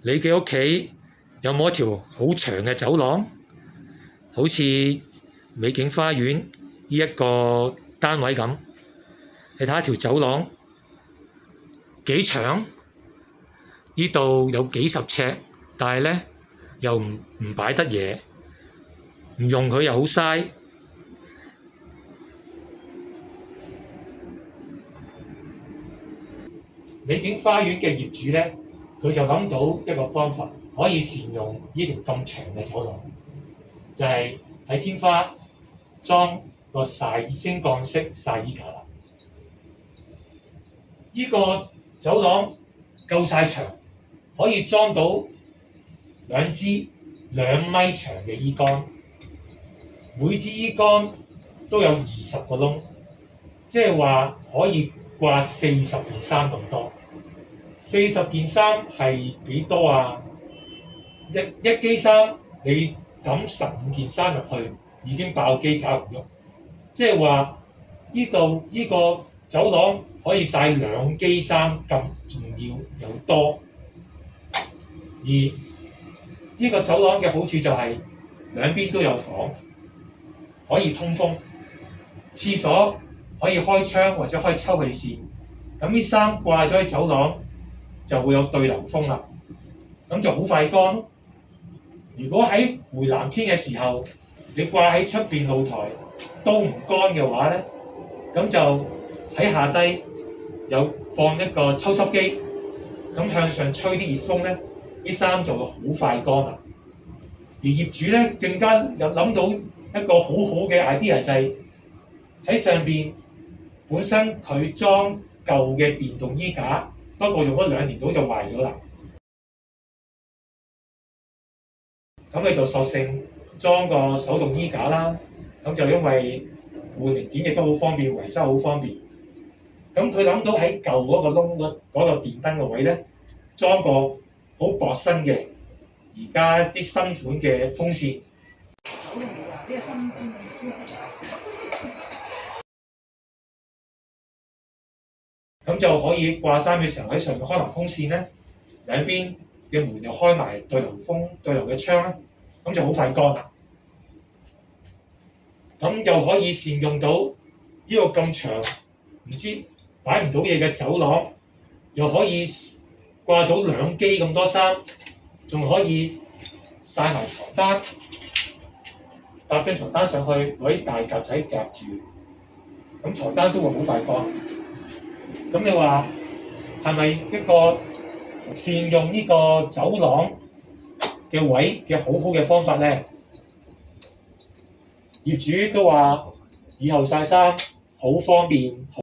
你嘅屋企有冇一條好長嘅走廊？好似美景花園呢一個單位咁，你睇下條走廊幾長？呢度有幾十尺，但係咧又唔擺得嘢，唔用佢又好嘥。美景花園嘅業主咧，佢就諗到一個方法，可以善用呢條咁長嘅走廊，就係喺天花裝個升降式曬衣架啦。呢個走廊夠晒長，可以裝到兩支2米長嘅衣桿，每支衣桿都有20個窿，即係話可以掛40件衫咁多。40件衫係幾多啊？一機衫你抌15件衫入去已經爆機搞唔喐，即係話呢度呢個走廊可以曬2機衫咁，仲要有多。而呢個走廊嘅好處就係兩邊都有房，可以通風，廁所可以開窗或者開抽氣扇，咁啲衫掛咗喺走廊就會有對流風啦，咁就好快乾咯。如果喺回南天嘅時候，你掛喺出邊露台都唔乾嘅話咧，咁就喺下低有放一個抽濕機，咁向上吹啲熱風咧，啲衫就會好快乾啦。而業主咧更加有諗到一個好好嘅 idea，就係喺上邊本身佢裝舊嘅電動衣架，不過用咗2年到就壞咗啦。咁你就索性裝個手動衣架啦。咁就因為換零件亦都好方便，維修好方便。咁佢諗到喺舊嗰個窿嗰個電燈個位咧，裝個好薄身嘅而家啲新款嘅風扇。咁就可以掛衫嘅時候喺上面開埋風扇咧，兩邊嘅門又開埋對流風對流嘅窗咧，咁就好快乾啦。咁又可以善用到呢個咁長唔知擺唔到嘢嘅走廊，又可以掛到2機咁多衫，仲可以曬埋床單，搭張床單上去攞啲大夾仔夾住，咁床單都會好快乾。咁你話係咪一個善用呢個走廊嘅位嘅好好嘅方法咧？業主都話以後曬衫好方便，好